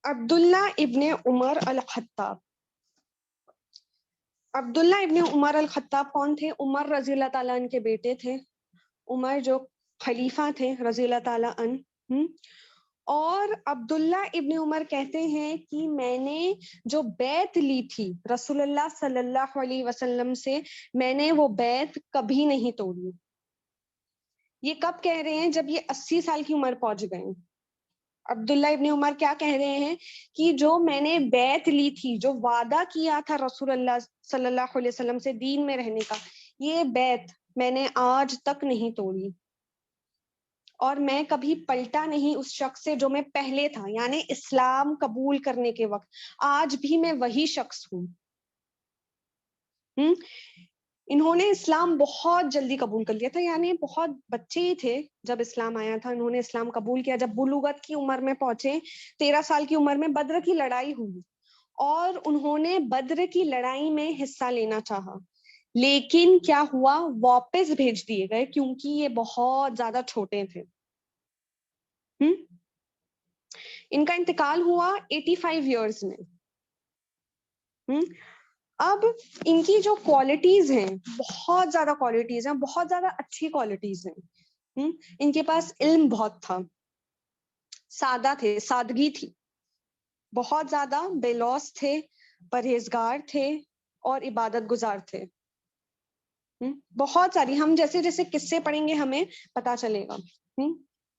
عبداللہ ابن عمر الخطاب. عبداللہ ابن عمر الخطاب کون تھے؟ عمر رضی اللہ تعالیٰ عنہ کے بیٹے تھے. عمر جو خلیفہ تھے رضی اللہ تعالیٰ عنہ. اور عبداللہ ابن عمر کہتے ہیں کہ میں نے جو بیعت لی تھی رسول اللہ صلی اللہ علیہ وسلم سے، میں نے وہ بیعت کبھی نہیں توڑی. یہ کب کہہ رہے ہیں؟ جب یہ 80 سال کی عمر پہنچ گئے. عبداللہ ابن عمر کیا کہہ رہے ہیں کہ جو میں نے بیعت لی تھی، جو وعدہ کیا تھا رسول اللہ صلی اللہ علیہ وسلم سے دین میں رہنے کا، یہ بیعت میں نے آج تک نہیں توڑی، اور میں کبھی پلٹا نہیں اس شخص سے جو میں پہلے تھا، یعنی اسلام قبول کرنے کے وقت. آج بھی میں وہی شخص ہوں. انہوں نے اسلام بہت جلدی قبول کر لیا تھا، یعنی بہت بچے ہی تھے جب اسلام آیا تھا. انہوں نے اسلام قبول کیا جب بلوغت کی عمر میں پہنچے. 13 سال کی عمر میں بدر کی لڑائی ہوئی اور انہوں نے بدر کی لڑائی میں حصہ لینا چاہا، لیکن کیا ہوا؟ واپس بھیج دیے گئے کیونکہ یہ بہت زیادہ چھوٹے تھے. ان کا انتقال ہوا 85 ایئرز میں. اب ان کی جو کوالٹیز ہیں، بہت زیادہ کوالٹیز ہیں، بہت زیادہ اچھی کوالٹیز ہیں. ان کے پاس علم بہت تھا، سادہ تھے، سادگی تھی، بہت زیادہ بے لوث تھے، پرہیزگار تھے اور عبادت گزار تھے. بہت ساری، ہم جیسے جیسے قصے پڑھیں گے ہمیں پتا چلے گا.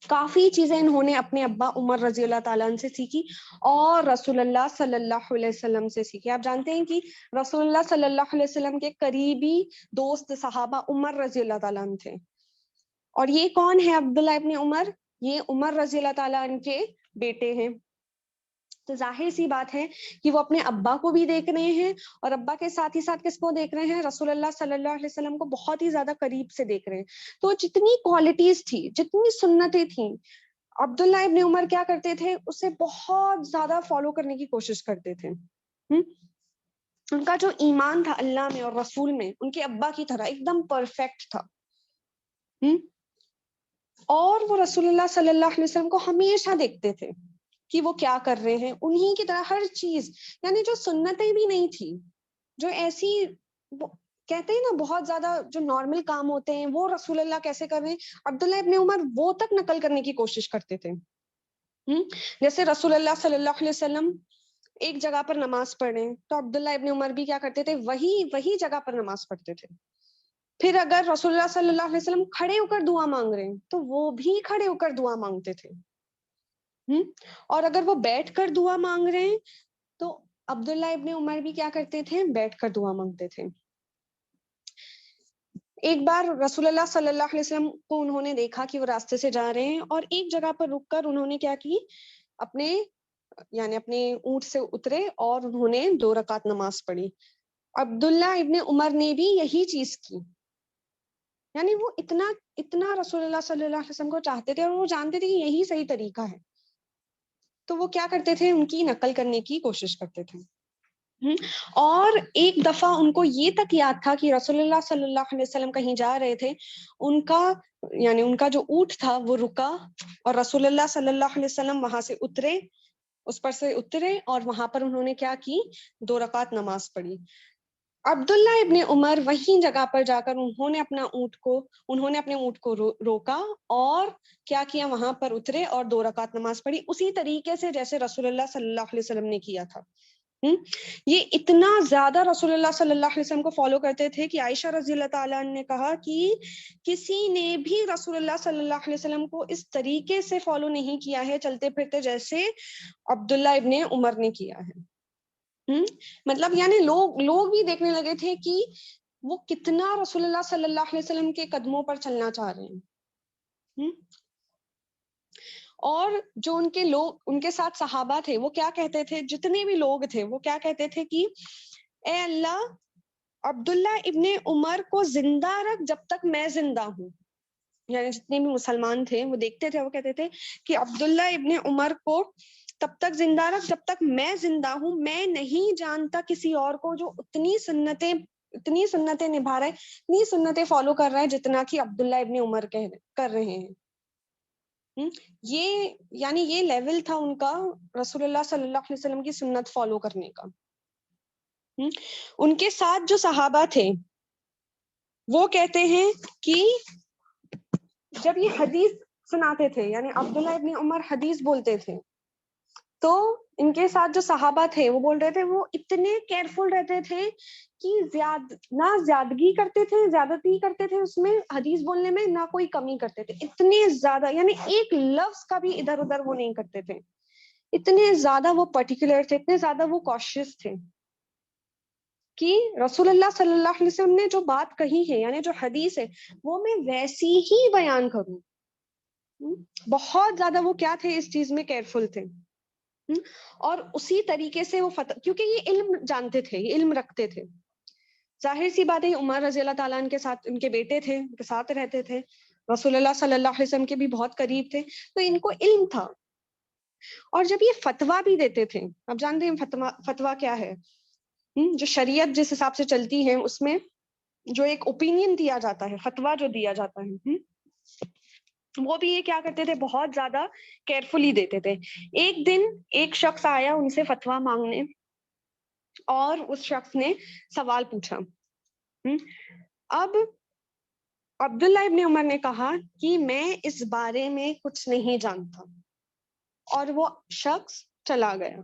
کافی چیزیں انہوں نے اپنے ابا عمر رضی اللہ تعالیٰ عنہ سے سیکھی اور رسول اللہ صلی اللہ علیہ وسلم سے سیکھی. آپ جانتے ہیں کہ رسول اللہ صلی اللہ علیہ وسلم کے قریبی دوست صحابہ عمر رضی اللہ تعالیٰ عنہ تھے. اور یہ کون ہے عبداللہ ابن عمر؟ یہ عمر رضی اللہ تعالیٰ عنہ کے بیٹے ہیں. تو ظاہر سی بات ہے کہ وہ اپنے ابا کو بھی دیکھ رہے ہیں اور ابا کے ساتھ ہی ساتھ کس کو دیکھ رہے ہیں؟ رسول اللہ صلی اللہ علیہ وسلم کو بہت ہی زیادہ قریب سے دیکھ رہے ہیں. تو جتنی کوالٹیز تھی، جتنی سنتیں تھیں، عبداللہ ابن عمر کیا کرتے تھے؟ اسے بہت زیادہ فالو کرنے کی کوشش کرتے تھے. ان کا جو ایمان تھا اللہ میں اور رسول میں، ان کے ابا کی طرح ایک دم پرفیکٹ تھا. اور وہ رسول اللہ صلی اللہ علیہ وسلم کو ہمیشہ دیکھتے تھے کہ وہ کیا کر رہے ہیں، انہی کی طرح ہر چیز. یعنی جو سنتیں بھی نہیں تھی، جو ایسی کہتے ہیں نا بہت زیادہ جو نارمل کام ہوتے ہیں وہ رسول اللہ کیسے کر رہے ہیں، عبداللہ ابن عمر وہ تک نقل کرنے کی کوشش کرتے تھے. جیسے رسول اللہ صلی اللہ علیہ وسلم ایک جگہ پر نماز پڑھ رہے ہیں تو عبداللہ ابن عمر بھی کیا کرتے تھے؟ وہی جگہ پر نماز پڑھتے تھے. پھر اگر رسول اللہ صلی اللہ علیہ وسلم کھڑے ہو کر دعا مانگ رہے ہیں تو وہ بھی کھڑے ہو کر دعا مانگتے تھے. اور اگر وہ بیٹھ کر دعا مانگ رہے ہیں تو عبداللہ ابن عمر بھی کیا کرتے تھے؟ بیٹھ کر دعا مانگتے تھے. ایک بار رسول اللہ صلی اللہ علیہ وسلم کو انہوں نے دیکھا کہ وہ راستے سے جا رہے ہیں اور ایک جگہ پر رک کر انہوں نے کیا کی؟ اپنے اونٹ سے اترے اور انہوں نے 2 رکعت نماز پڑھی. عبداللہ ابن عمر نے بھی یہی چیز کی. یعنی وہ اتنا رسول اللہ صلی اللہ علیہ وسلم کو چاہتے تھے اور وہ جانتے تھے کہ یہی صحیح طریقہ ہے، تو وہ کیا کرتے تھے؟ ان کی نقل کرنے کی کوشش کرتے تھے. اور ایک دفعہ ان کو یہ تک یاد تھا کہ رسول اللہ صلی اللہ علیہ وسلم کہیں جا رہے تھے، ان کا جو اونٹ تھا وہ رکا اور رسول اللہ صلی اللہ علیہ وسلم وہاں سے اترے، اس پر سے اترے اور وہاں پر انہوں نے کیا کی؟ 2 رکعت نماز پڑھی. عبداللہ ابن عمر وہیں جگہ پر جا کر انہوں نے اپنے اونٹ کو روکا اور کیا کیا؟ وہاں پر اترے اور 2 رکعت نماز پڑھی، اسی طریقے سے جیسے رسول اللہ صلی اللہ علیہ وسلم نے کیا تھا. یہ اتنا زیادہ رسول اللہ صلی اللہ علیہ وسلم کو فالو کرتے تھے کہ عائشہ رضی اللہ تعالیٰ عنہ نے کہا کہ کسی نے بھی رسول اللہ صلی اللہ علیہ وسلم کو اس طریقے سے فالو نہیں کیا ہے چلتے پھرتے جیسے عبداللہ ابن عمر نے کیا ہے. مطلب یعنی لوگ بھی دیکھنے لگے تھے کہ وہ کتنا رسول اللہ صلی اللہ علیہ وسلم کے قدموں پر چلنا چاہ رہے ہیں. اور جو ان کے ساتھ صحابہ تھے وہ کیا کہتے تھے؟ جتنے بھی لوگ تھے وہ کیا کہتے تھے کہ اے اللہ، عبداللہ ابن عمر کو زندہ رکھ جب تک میں زندہ ہوں. یعنی جتنے بھی مسلمان تھے وہ دیکھتے تھے، وہ کہتے تھے کہ عبداللہ ابن عمر کو تب تک زندہ رکھ جب تک میں زندہ ہوں. میں نہیں جانتا کسی اور کو جو اتنی سنتیں نبھا رہا ہے، اتنی سنتیں فالو کر رہا ہے جتنا کہ عبداللہ ابن عمر کر رہے ہیں. یہ یعنی یہ لیول تھا ان کا رسول اللہ صلی اللہ علیہ وسلم کی سنت فالو کرنے کا. ان کے ساتھ جو صحابہ تھے وہ کہتے ہیں کہ جب یہ حدیث سناتے تھے، یعنی عبداللہ ابن عمر حدیث بولتے تھے، تو ان کے ساتھ جو صحابہ تھے وہ بول رہے تھے وہ اتنے کیئرفل رہتے تھے کہ نہ زیادگی کرتے تھے، زیادتی کرتے تھے اس میں حدیث بولنے میں، نہ کوئی کمی کرتے تھے. اتنے زیادہ یعنی ایک لفظ کا بھی ادھر ادھر وہ نہیں کرتے تھے. اتنے زیادہ وہ پرٹیکولر تھے، اتنے زیادہ وہ کوشش تھے کہ رسول اللہ صلی اللہ علیہ وسلم نے جو بات کہی ہے، یعنی جو حدیث ہے، وہ میں ویسی ہی بیان کروں. بہت زیادہ وہ کیا تھے، اس چیز میں کیئرفل تھے. اور اسی طریقے سے وہ کیونکہ یہ علم جانتے تھے، یہ علم رکھتے تھے. ظاہر سی بات ہے، عمر رضی اللہ تعالیٰ عنہ کے ساتھ ان کے بیٹے تھے، ان کے ساتھ رہتے تھے، رسول اللہ صلی اللہ علیہ وسلم کے بھی بہت قریب تھے، تو ان کو علم تھا. اور جب یہ فتویٰ بھی دیتے تھے، اب جانتے ہیں فتویٰ کیا ہے، جو شریعت جس حساب سے چلتی ہے اس میں جو ایک اوپینین دیا جاتا ہے، فتویٰ جو دیا جاتا ہے، وہ بھی یہ کیا کرتے تھے، بہت زیادہ کیئرفلی دیتے تھے. ایک دن ایک شخص آیا ان سے فتویٰ مانگنے، اور اس شخص نے سوال پوچھا. اب عبداللہ ابن عمر نے کہا کہ میں اس بارے میں کچھ نہیں جانتا، اور وہ شخص چلا گیا.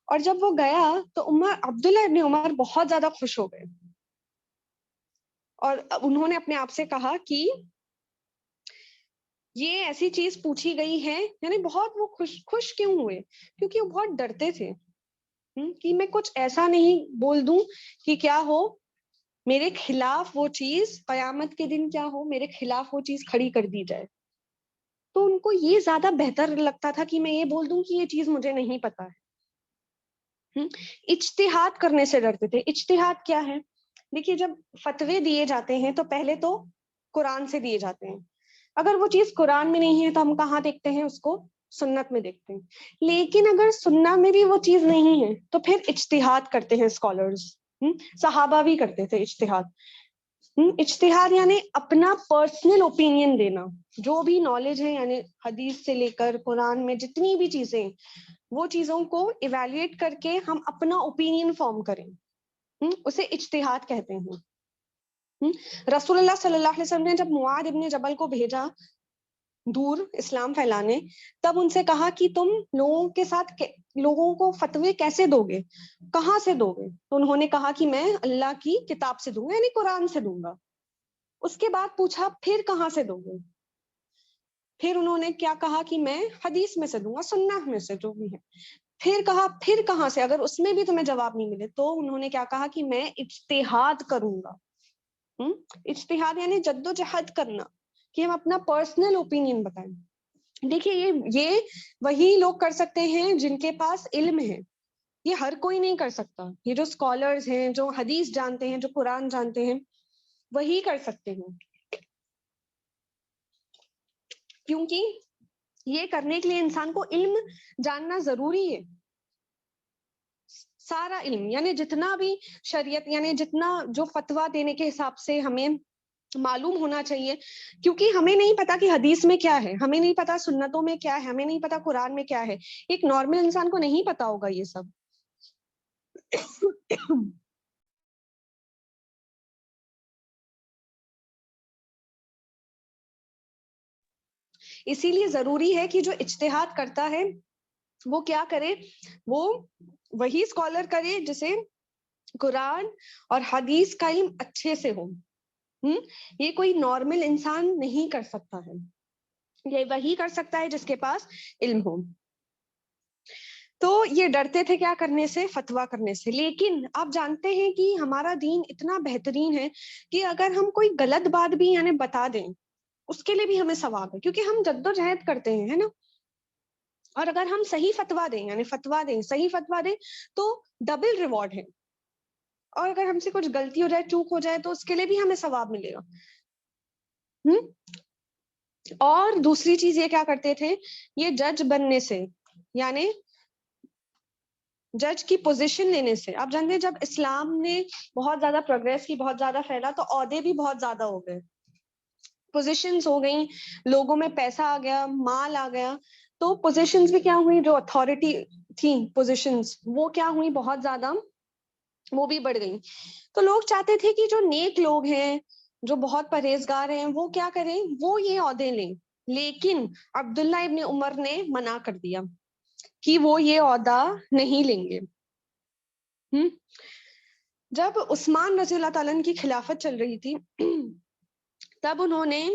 اور جب وہ گیا تو عبداللہ ابن عمر بہت زیادہ خوش ہو گئے، اور انہوں نے اپنے آپ سے کہا کہ یہ ایسی چیز پوچھی گئی ہے، یعنی بہت وہ خوش کیوں ہوئے، کیونکہ وہ بہت ڈرتے تھے کہ میں کچھ ایسا نہیں بول دوں کہ کیا ہو میرے خلاف وہ چیز، قیامت کے دن کیا ہو میرے خلاف وہ چیز کھڑی کر دی جائے. تو ان کو یہ زیادہ بہتر لگتا تھا کہ میں یہ بول دوں کہ یہ چیز مجھے نہیں پتا ہے. اجتہاد کرنے سے ڈرتے تھے. اجتہاد کیا ہے؟ دیکھیے، جب فتوے دیے جاتے ہیں تو پہلے تو قرآن سے دیے جاتے ہیں. اگر وہ چیز قرآن میں نہیں ہے تو ہم کہاں دیکھتے ہیں اس کو؟ سنت میں دیکھتے ہیں. لیکن اگر سننا میں بھی وہ چیز نہیں ہے تو پھر اجتہاد کرتے ہیں اسکالرز. صحابہ بھی کرتے تھے اجتہاد. اجتہاد یعنی اپنا پرسنل اوپینین دینا، جو بھی نالج ہے، یعنی حدیث سے لے کر قرآن میں جتنی بھی چیزیں، وہ چیزوں کو ایویلویٹ کر کے ہم اپنا اوپینین فارم کریں، اسے اجتہاد کہتے ہیں. رسول اللہ صلی اللہ علیہ وسلم نے جب معاذ ابن جبل کو بھیجا دور اسلام پھیلانے، تب ان سے کہا کہ تم لوگوں کو فتوے کیسے دو گے، کہاں سے دو گے؟ تو انہوں نے کہا کہ میں اللہ کی کتاب سے دوں گا، یعنی قرآن سے دوں گا. اس کے بعد پوچھا پھر کہاں سے دو گے؟ پھر انہوں نے کیا کہا کہ میں حدیث میں سے دوں گا، سنت میں سے جو بھی ہے. پھر کہا پھر کہاں سے؟ اگر اس میں بھی تمہیں جواب نہیں ملے تو انہوں نے کیا کہا کہ میں اجتہاد کروں گا. اجتہاد یعنی جدوجہد کرنا، کہ ہم اپنا پرسنل اوپینین بتائیں. دیکھیے، یہ وہی لوگ کر سکتے ہیں جن کے پاس علم ہے، یہ ہر کوئی نہیں کر سکتا. یہ جو اسکالرز ہیں، جو حدیث جانتے ہیں، جو قرآن جانتے ہیں، وہی کر سکتے ہیں. کیونکہ یہ کرنے کے لیے انسان کو علم جاننا ضروری ہے. سارا علم، یعنی جتنا بھی شریعت، یعنی جتنا جو فتویٰ دینے کے حساب سے ہمیں معلوم ہونا چاہیے. کیونکہ ہمیں نہیں پتا کہ حدیث میں کیا ہے، ہمیں نہیں پتا سنتوں میں کیا ہے، ہمیں نہیں پتا قرآن میں کیا ہے. ایک نارمل انسان کو نہیں پتا ہوگا یہ سب. اسی لیے ضروری ہے کہ جو اجتہاد کرتا ہے وہ کیا کرے، وہ وہی اسکالر کرے جسے قرآن اور حدیث کا علم اچھے سے ہو. یہ کوئی نارمل انسان نہیں کر سکتا ہے، یہ وہی کر سکتا ہے جس کے پاس علم ہو. تو یہ ڈرتے تھے کیا کرنے سے؟ فتویٰ کرنے سے. لیکن آپ جانتے ہیں کہ ہمارا دین اتنا بہترین ہے کہ اگر ہم کوئی غلط بات بھی یعنی بتا دیں اس کے لیے بھی ہمیں ثواب ہے، کیونکہ ہم جدوجہد کرتے ہیں، ہے نا. اور اگر ہم صحیح فتویٰ دیں، یعنی صحیح فتویٰ دیں تو ڈبل ریوارڈ ہے. اور اگر ہم سے کچھ غلطی ہو جائے، چوک ہو جائے، تو اس کے لیے بھی ہمیں ثواب ملے گا. اور دوسری چیز یہ کیا کرتے تھے، یہ جج بننے سے، یعنی جج کی پوزیشن لینے سے. آپ جانتے ہیں جب اسلام نے بہت زیادہ پروگریس کی، بہت زیادہ پھیلا، تو عہدے بھی بہت زیادہ ہو گئے. پوزیشنز ہو گئی, لوگوں میں پیسہ آ گیا, مال آ گیا, تو پوزیشنز بھی کیا ہوئی, جو اتھارٹی تھی پوزیشنز وہ کیا ہوئی, بہت زیادہ وہ بھی بڑھ گئی. تو لوگ چاہتے تھے کہ جو نیک لوگ ہیں, جو بہت پرہیزگار ہیں, وہ کیا کریں, وہ یہ عہدے لیں. لیکن عبداللہ ابن عمر نے منع کر دیا کہ وہ یہ عہدہ نہیں لیں گے. جب عثمان رضی اللہ تعالیٰ کی خلافت چل رہی تھی, تب انہوں نے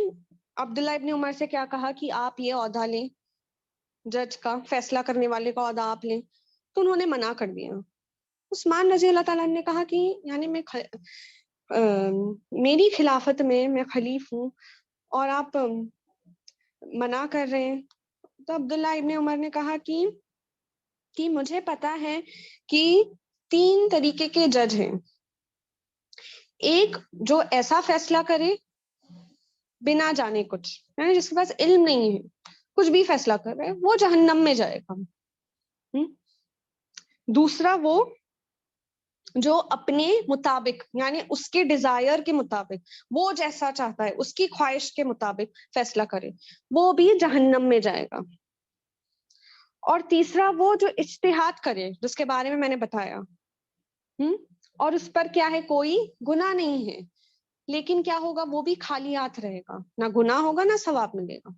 عبداللہ ابن عمر سے کیا کہا کہ آپ یہ عہدہ لیں, جج کا, فیصلہ کرنے والے کا عہدہ آپ لیں. تو انہوں نے منع کر دیا. عثمان رضی اللہ تعالیٰ نے کہا کہ یعنی میری خلافت میں خلیف ہوں اور آپ منع کر رہے ہیں. تو عبداللہ ابن عمر نے کہا کہ مجھے پتا ہے کہ 3 طریقے کے جج ہیں. ایک جو ایسا فیصلہ کرے بنا جانے کچھ, یعنی جس کے پاس علم نہیں ہے, کچھ بھی فیصلہ کر رہے, وہ جہنم میں جائے گا. دوسرا وہ جو اپنے مطابق, یعنی اس کے ڈیزائر کے مطابق, وہ جیسا چاہتا ہے اس کی خواہش کے مطابق فیصلہ کرے, وہ بھی جہنم میں جائے گا. اور تیسرا وہ جو اجتہاد کرے, جس کے بارے میں میں نے بتایا, اور اس پر کیا ہے, کوئی گناہ نہیں ہے, لیکن کیا ہوگا, وہ بھی خالی ہاتھ رہے گا, نہ گناہ ہوگا نہ ثواب ملے گا.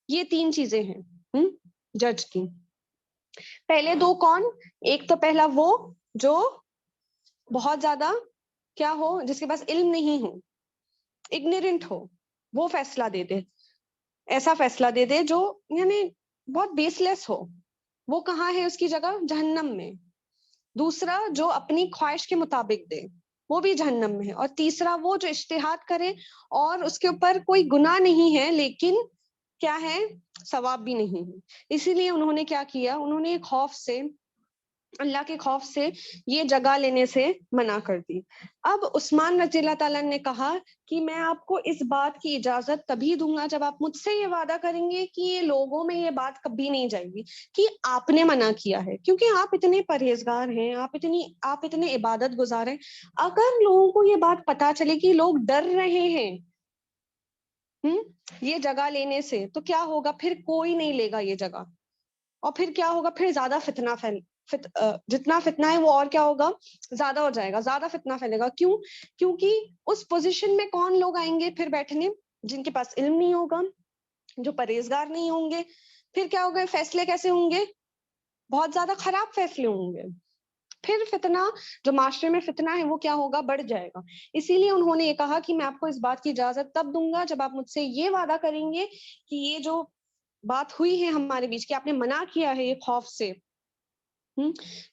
یہ 3 چیزیں ہیں جج کی. پہلے 2 کون, ایک تو پہلا وہ جو بہت زیادہ کیا ہو, جس کے پاس علم نہیں ہو, اگنورنٹ ہو, وہ فیصلہ دے دے, ایسا فیصلہ دے دے جو یعنی بہت بیس لیس ہو, وہ کہاں ہے, اس کی جگہ جہنم میں. دوسرا جو اپنی خواہش کے مطابق دے, وہ بھی جہنم میں ہے. اور تیسرا وہ جو اجتہاد کرے اور اس کے اوپر کوئی گناہ نہیں ہے, لیکن کیا ہے, ثواب بھی نہیں ہے. اسی لیے انہوں نے کیا کیا, انہوں نے خوف سے, اللہ کے خوف سے یہ جگہ لینے سے منع کر دی. اب عثمان رضی اللہ تعالیٰ نے کہا کہ میں آپ کو اس بات کی اجازت تبھی دوں گا جب آپ مجھ سے یہ وعدہ کریں گے کہ یہ لوگوں میں یہ بات کبھی نہیں جائے گی کہ آپ نے منع کیا ہے, کیونکہ آپ اتنے پرہیزگار ہیں, آپ اتنے عبادت گزار ہیں. اگر لوگوں کو یہ بات پتا چلے کہ لوگ ڈر رہے ہیں یہ جگہ لینے سے, تو کیا ہوگا, پھر کوئی نہیں لے گا یہ جگہ, اور پھر کیا ہوگا, پھر زیادہ فتنہ جتنا فتنہ ہے وہ اور کیا ہوگا, زیادہ ہو جائے گا, زیادہ فتنہ پھیلے گا. کیوں, کیونکہ اس پوزیشن میں کون لوگ آئیں گے پھر بیٹھنے, جن کے پاس علم نہیں ہوگا, جو پرہیزگار نہیں ہوں گے. پھر کیا ہوگا, فیصلے کیسے ہوں گے, بہت زیادہ خراب فیصلے ہوں گے. پھر فتنہ, جو معاشرے میں فتنہ ہے وہ کیا ہوگا, بڑھ جائے گا. اسی لیے انہوں نے یہ کہا کہ میں آپ کو اس بات کی اجازت تب دوں گا جب آپ مجھ سے یہ وعدہ کریں گے کہ یہ جو بات ہوئی ہے ہمارے بیچ کی, آپ نے منع کیا ہے یہ خوف سے,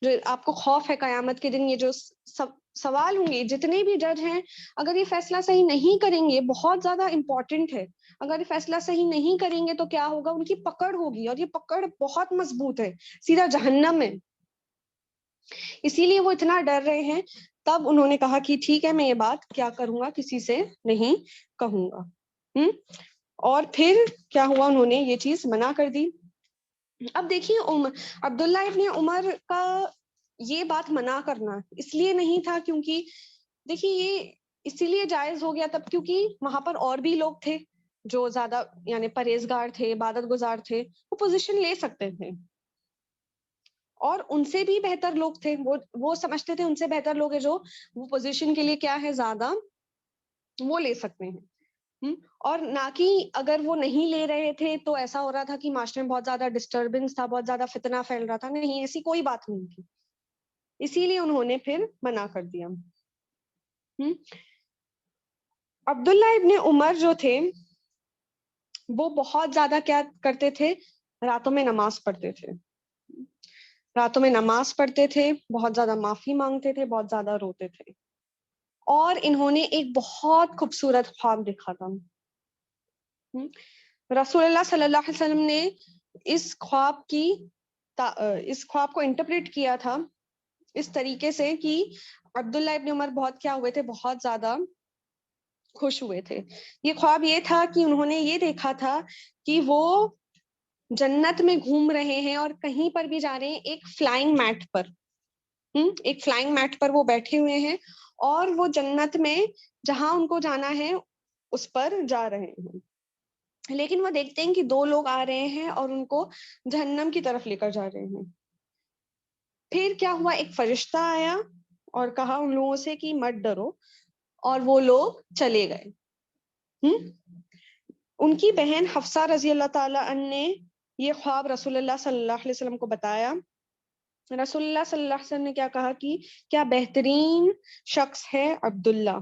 جو آپ کو خوف ہے قیامت کے دن, یہ جو سوال ہوں گے, جتنے بھی جج ہیں, اگر یہ فیصلہ صحیح نہیں کریں گے, بہت زیادہ امپورٹنٹ ہے, اگر یہ فیصلہ صحیح نہیں کریں گے تو کیا ہوگا, ان کی پکڑ ہوگی, اور یہ پکڑ بہت مضبوط ہے, سیدھا جہنم ہے. اسی لیے وہ اتنا ڈر رہے ہیں. تب انہوں نے کہا کہ ٹھیک ہے, میں یہ بات کیا کروں گا, کسی سے نہیں کہوں گا. اور پھر کیا ہوا, انہوں نے یہ چیز منع کر دی. اب دیکھیے, عبداللہ ابن عمر کا یہ بات منع کرنا اس لیے نہیں تھا, کیونکہ دیکھیے یہ اسی لیے جائز ہو گیا تب کیونکہ وہاں پر اور بھی لوگ تھے جو زیادہ یعنی پرہیزگار تھے, عبادت گزار تھے, وہ پوزیشن لے سکتے تھے. اور ان سے بھی بہتر لوگ تھے, وہ سمجھتے تھے ان سے بہتر لوگ ہیں جو وہ پوزیشن کے لیے کیا ہے, زیادہ وہ لے سکتے ہیں. اور نہ کہ اگر وہ نہیں لے رہے تھے تو ایسا ہو رہا تھا کہ معاشرے میں بہت زیادہ ڈسٹربنس تھا, بہت زیادہ فتنہ پھیل رہا تھا. نہیں, ایسی کوئی بات نہیں تھی. اسی لیے انہوں نے پھر منع کر دیا. عبداللہ ابن عمر جو تھے وہ بہت زیادہ کیا کرتے تھے, راتوں میں نماز پڑھتے تھے, راتوں میں نماز پڑھتے تھے, بہت زیادہ معافی مانگتے تھے, بہت زیادہ روتے تھے. اور انہوں نے ایک بہت خوبصورت خواب دیکھا تھا. رسول اللہ صلی اللہ علیہ وسلم نے اس خواب کو انٹرپریٹ کیا تھا اس طریقے سے کہ عبداللہ ابن عمر بہت کیا ہوئے تھے, بہت زیادہ خوش ہوئے تھے. یہ خواب یہ تھا کہ انہوں نے یہ دیکھا تھا کہ وہ جنت میں گھوم رہے ہیں اور کہیں پر بھی جا رہے ہیں, ایک فلائنگ میٹ پر وہ بیٹھے ہوئے ہیں, اور وہ جنت میں جہاں ان کو جانا ہے اس پر جا رہے ہیں. لیکن وہ دیکھتے ہیں کہ 2 لوگ آ رہے ہیں اور ان کو جہنم کی طرف لے کر جا رہے ہیں. پھر کیا ہوا، ایک فرشتہ آیا اور کہا ان لوگوں سے کہ مت ڈرو، اور وہ لوگ چلے گئے. ان کی بہن حفصہ رضی اللہ تعالی عنہ نے یہ خواب رسول اللہ صلی اللہ علیہ وسلم کو بتایا. رسول اللہ صلی اللہ علیہ وسلم نے کیا کہا کہ کیا بہترین شخص ہے عبداللہ،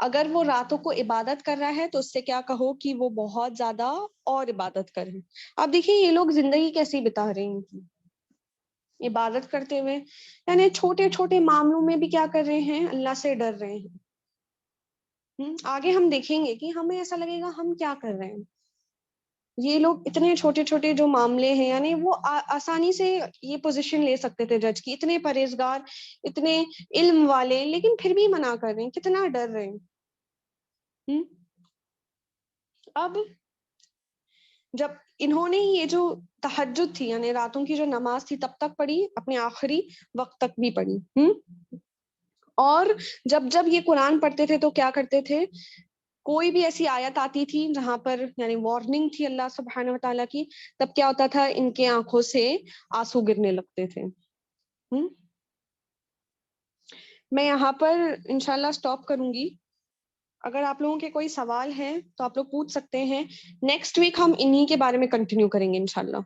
اگر وہ راتوں کو عبادت کر رہا ہے تو اس سے کیا کہو کہ وہ بہت زیادہ اور عبادت کرے. اب دیکھیے یہ لوگ زندگی کیسی بتا رہے ہیں ان کی، عبادت کرتے ہوئے، یعنی چھوٹے چھوٹے معاملوں میں بھی کیا کر رہے ہیں، اللہ سے ڈر رہے ہیں. آگے ہم دیکھیں گے کہ ہمیں ایسا لگے گا ہم کیا کر رہے ہیں. یہ لوگ اتنے چھوٹے چھوٹے جو معاملے ہیں، یعنی وہ آسانی سے یہ پوزیشن لے سکتے تھے جج کی، اتنے پرہیزگار، اتنے علم والے، لیکن پھر بھی منع کر رہے ہیں، کتنا ڈر رہے ہیں. اب جب انہوں نے یہ جو تہجد تھی، یعنی راتوں کی جو نماز تھی، تب تک پڑھی، اپنے آخری وقت تک بھی پڑھی. اور جب جب یہ قرآن پڑھتے تھے تو کیا کرتے تھے، کوئی بھی ایسی آیت آتی تھی جہاں پر یعنی وارننگ تھی اللہ سبحانہ وتعالیٰ کی، تب کیا ہوتا تھا، ان کے آنکھوں سے آنسو گرنے لگتے تھے. میں یہاں پر انشاءاللہ سٹاپ کروں گی. اگر آپ لوگوں کے کوئی سوال ہیں تو آپ لوگ پوچھ سکتے ہیں. نیکسٹ ویک ہم انہی کے بارے میں کنٹینیو کریں گے انشاءاللہ.